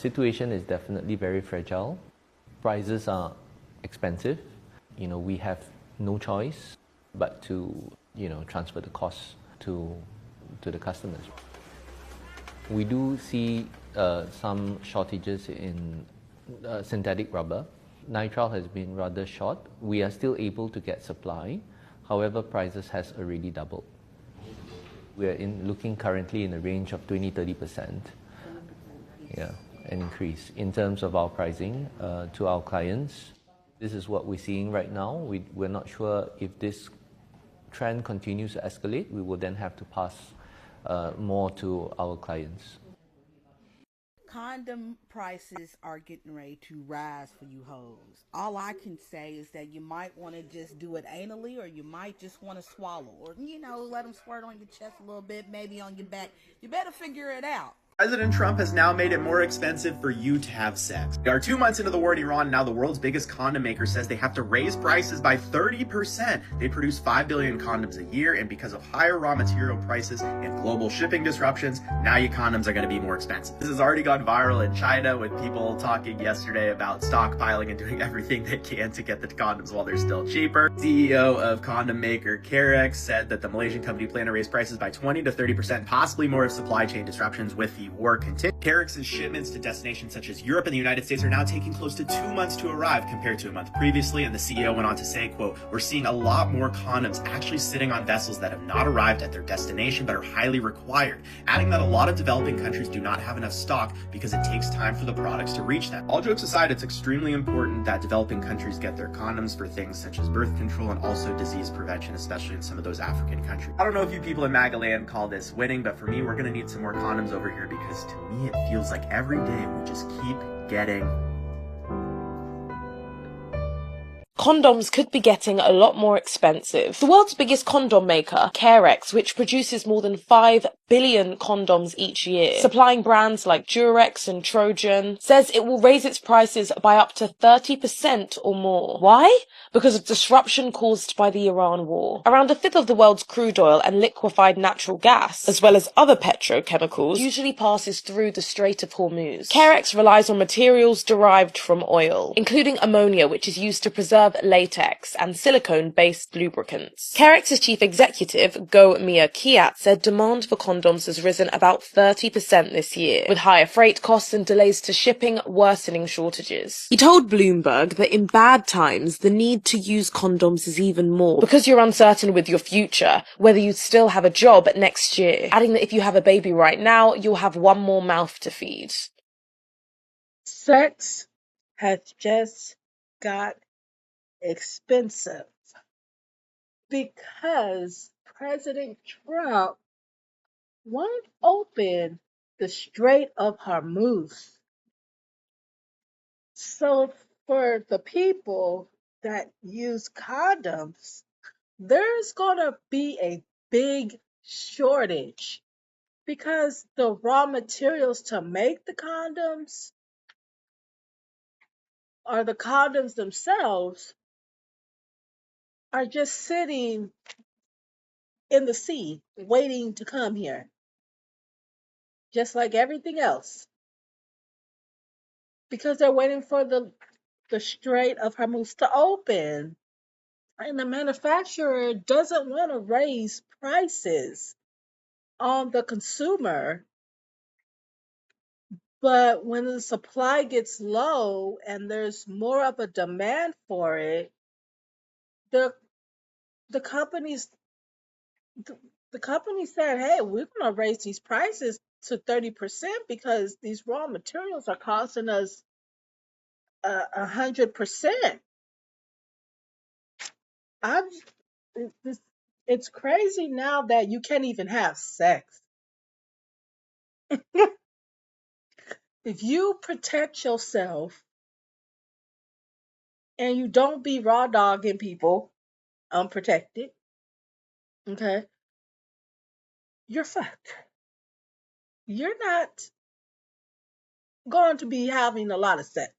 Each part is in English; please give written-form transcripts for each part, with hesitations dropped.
Situation is definitely very fragile. Prices are expensive. We have no choice but to, transfer the costs to the customers. We do see some shortages in synthetic rubber. Nitrile has been rather short. We are still able to get supply. However, prices has already doubled. We are looking currently in a range of 20-30%. Yeah, an increase in terms of our pricing to our clients. This is what we're seeing right now. We're not sure if this trend continues to escalate. We will then have to pass more to our clients. Condom prices are getting ready to rise for you hoes. All I can say is that you might want to just do it anally, or you might just want to swallow, or let them squirt on your chest a little bit, maybe on your back. You better figure it out. President Trump has now made it more expensive for you to have sex. We are 2 months into the war in Iran, and now the world's biggest condom maker says they have to raise prices by 30%. They produce 5 billion condoms a year, and because of higher raw material prices and global shipping disruptions, now your condoms are going to be more expensive. This has already gone viral in China, with people talking yesterday about stockpiling and doing everything they can to get the condoms while they're still cheaper. CEO of condom maker Carex said that the Malaysian company planned to raise prices by 20-30%, possibly more if supply chain disruptions with the war continues. Carex's shipments to destinations such as Europe and the United States are now taking close to 2 months to arrive compared to a month previously, and the CEO went on to say, quote, "We're seeing a lot more condoms actually sitting on vessels that have not arrived at their destination but are highly required," adding that a lot of developing countries do not have enough stock because it takes time for the products to reach them. All jokes aside, it's extremely important that developing countries get their condoms for things such as birth control and also disease prevention, especially in some of those African countries. I don't know if you people in Magaland call this winning, but for me, we're going to need some more condoms over here, because to me, it feels like every day we just keep getting... Condoms could be getting a lot more expensive. The world's biggest condom maker, Carex, which produces more than 5 billion condoms each year, supplying brands like Durex and Trojan, says it will raise its prices by up to 30% or more. Why? Because of disruption caused by the Iran war. Around a fifth of the world's crude oil and liquefied natural gas, as well as other petrochemicals, usually passes through the Strait of Hormuz. Carex relies on materials derived from oil, including ammonia, which is used to preserve latex and silicone-based lubricants. Carex's chief executive, Go Mia Kiat, said demand for condoms has risen about 30% this year, with higher freight costs and delays to shipping worsening shortages. He told Bloomberg that in bad times, the need to use condoms is even more, because you're uncertain with your future, whether you still have a job next year, adding that if you have a baby right now, you'll have one more mouth to feed. Sex has just got expensive because President Trump won't open the Strait of Hormuz. So for the people that use condoms, there's going to be a big shortage because the raw materials to make the condoms, or the condoms themselves, are just sitting in the sea waiting to come here, just like everything else, because they're waiting for the Strait of Hormuz to open. And the manufacturer doesn't want to raise prices on the consumer. But when the supply gets low and there's more of a demand for it, the the companies the company said, "Hey, we're going to raise these prices to 30% because these raw materials are costing us 100%." I'm it's crazy now that you can't even have sex. If you protect yourself and you don't be raw dogging people unprotected, okay, you're fucked. You're not going to be having a lot of sex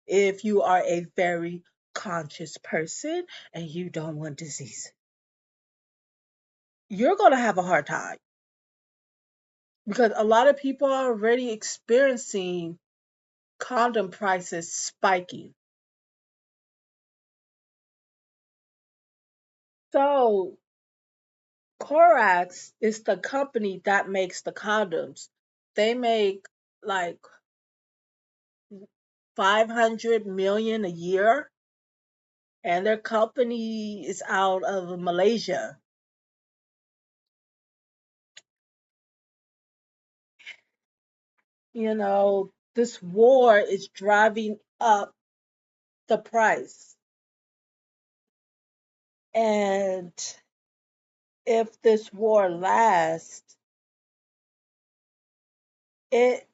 if you are a very conscious person and you don't want disease. You're going to have a hard time because a lot of people are already experiencing condom prices spiking. So Corax is the company that makes the condoms. They make like 500 million a year, and their company is out of Malaysia. You know, this war is driving up the price. And if this war lasts, it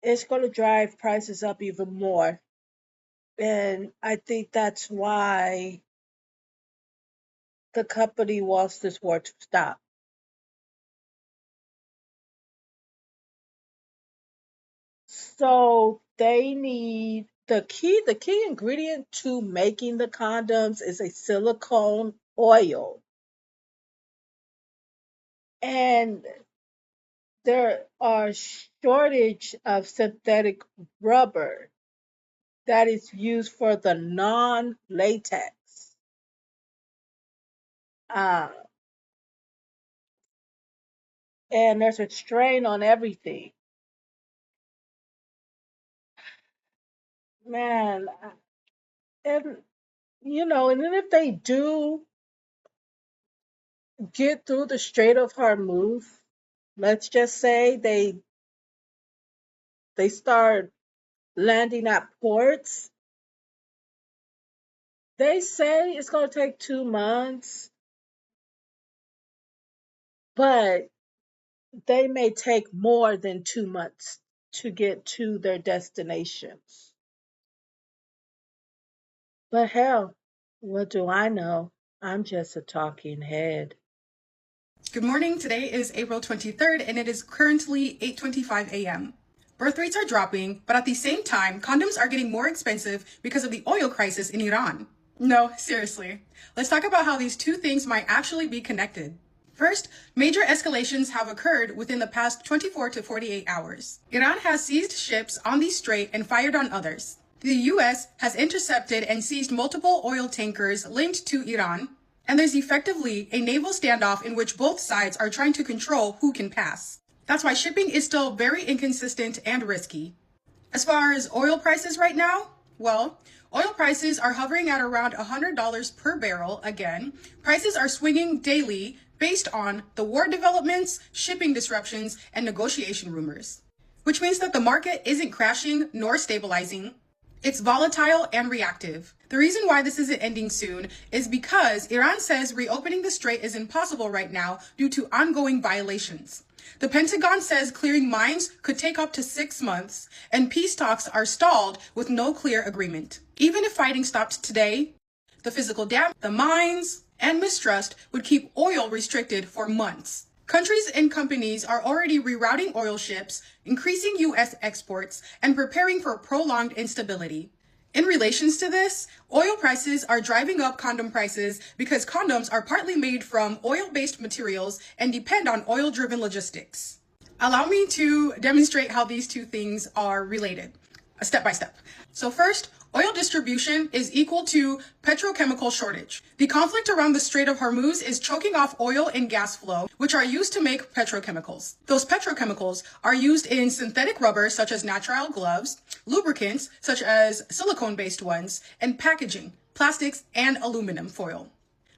it's going to drive prices up even more. And I think that's why the company wants this war to stop. So they need the key ingredient to making the condoms is a silicone oil. And there are shortage of synthetic rubber that is used for the non-latex. Uh, and there's a strain on everything. Man, and and then if they do get through the Strait of Hormuz, let's just say they start landing at ports. They say it's going to take 2 months, but they may take more than 2 months to get to their destinations. But hell, what do I know? I'm just a talking head. Good morning. Today is April 23rd and it is currently 8:25 a.m. Birth rates are dropping, but at the same time, condoms are getting more expensive because of the oil crisis in Iran. No, seriously. Let's talk about how these two things might actually be connected. First, major escalations have occurred within the past 24 to 48 hours. Iran has seized ships on the strait and fired on others. The US has intercepted and seized multiple oil tankers linked to Iran, and there's effectively a naval standoff in which both sides are trying to control who can pass. That's why shipping is still very inconsistent and risky. As far as oil prices right now, well, oil prices are hovering at around $100 per barrel again. Prices are swinging daily based on the war developments, shipping disruptions, and negotiation rumors, which means that the market isn't crashing nor stabilizing. It's volatile and reactive. The reason why this isn't ending soon is because Iran says reopening the strait is impossible right now due to ongoing violations. The Pentagon says clearing mines could take up to 6 months, and peace talks are stalled with no clear agreement. Even if fighting stopped today, the physical damage, the mines, and mistrust would keep oil restricted for months. Countries and companies are already rerouting oil ships, increasing U.S. exports, and preparing for prolonged instability. In relations to this, oil prices are driving up condom prices because condoms are partly made from oil-based materials and depend on oil-driven logistics. Allow me to demonstrate how these two things are related, step by step. So first, oil distribution is equal to petrochemical shortage. The conflict around the Strait of Hormuz is choking off oil and gas flow, which are used to make petrochemicals. Those petrochemicals are used in synthetic rubber, such as nitrile gloves, lubricants, such as silicone-based ones, and packaging, plastics, and aluminum foil.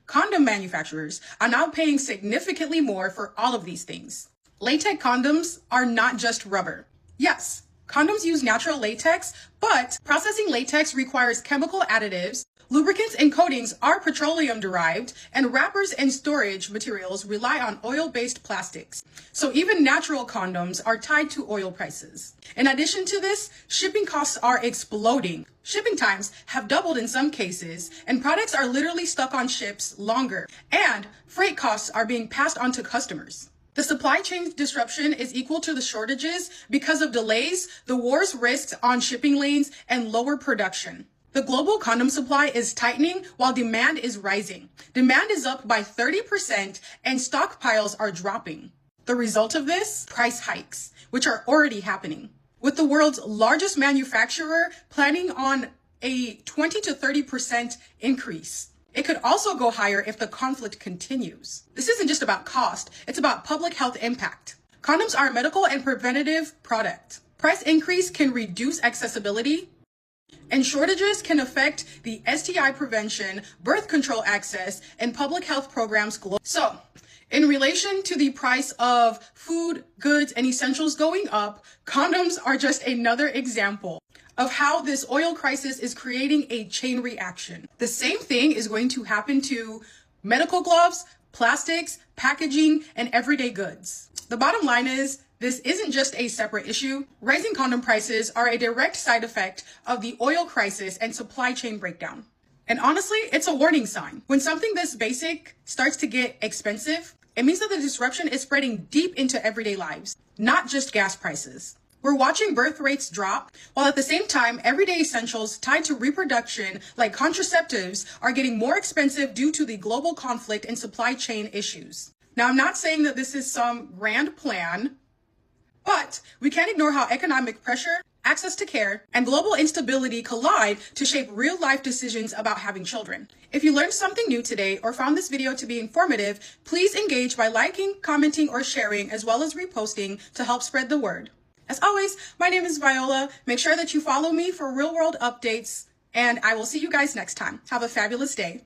Condom manufacturers are now paying significantly more for all of these things. Latex condoms are not just rubber. Yes, condoms use natural latex, but processing latex requires chemical additives. Lubricants and coatings are petroleum derived, and wrappers and storage materials rely on oil-based plastics. So even natural condoms are tied to oil prices. In addition to this, shipping costs are exploding. Shipping times have doubled in some cases, and products are literally stuck on ships longer, and freight costs are being passed on to customers. The supply chain disruption is equal to the shortages because of delays, the war's risks on shipping lanes, and lower production. The global condom supply is tightening while demand is rising. Demand is up by 30% and stockpiles are dropping. The result of this? Price hikes, which are already happening. with the world's largest manufacturer planning on a 20 to 30% increase. It could also go higher if the conflict continues. This isn't just about cost, it's about public health impact. Condoms are a medical and preventative product. Price increase can reduce accessibility, and shortages can affect the STI prevention, birth control access, and public health programs globally. So, in relation to the price of food, goods, and essentials going up, condoms are just another example of how this oil crisis is creating a chain reaction. The same thing is going to happen to medical gloves, plastics, packaging, and everyday goods. The bottom line is, this isn't just a separate issue. Rising condom prices are a direct side effect of the oil crisis and supply chain breakdown. And honestly, it's a warning sign. When something this basic starts to get expensive, it means that the disruption is spreading deep into everyday lives, not just gas prices. We're watching birth rates drop, while at the same time, everyday essentials tied to reproduction, like contraceptives, are getting more expensive due to the global conflict and supply chain issues. Now, I'm not saying that this is some grand plan, but we can't ignore how economic pressure, access to care, and global instability collide to shape real-life decisions about having children. If you learned something new today or found this video to be informative, please engage by liking, commenting, or sharing, as well as reposting to help spread the word. As always, my name is Viola. Make sure that you follow me for real-world updates, and I will see you guys next time. Have a fabulous day.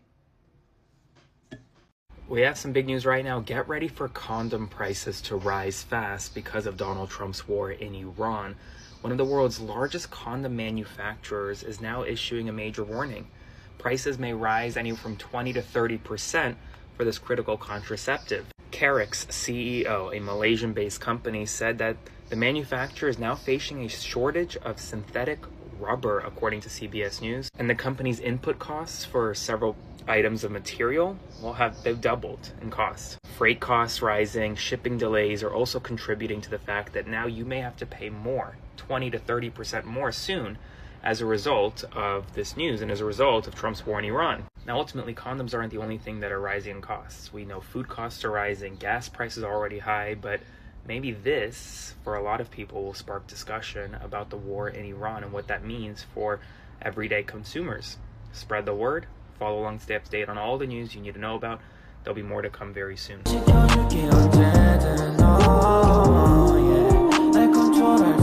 We have some big news right now. Get ready for condom prices to rise fast because of Donald Trump's war in Iran. One of the world's largest condom manufacturers is now issuing a major warning. Prices may rise anywhere from 20 to 30% for this critical contraceptive. Carrick's CEO, a Malaysian-based company, said that the manufacturer is now facing a shortage of synthetic rubber, according to CBS News, and the company's input costs for several items of material they've doubled in cost. Freight costs rising, shipping delays are also contributing to the fact that now you may have to pay more, 20 to 30% more soon, as a result of this news and as a result of Trump's war in Iran. Now, ultimately, condoms aren't the only thing that are rising in costs. We know food costs are rising, gas prices are already high, but maybe this, for a lot of people, will spark discussion about the war in Iran and what that means for everyday consumers. Spread the word. Follow along, stay up to date on all the news you need to know about. There'll be more to come very soon.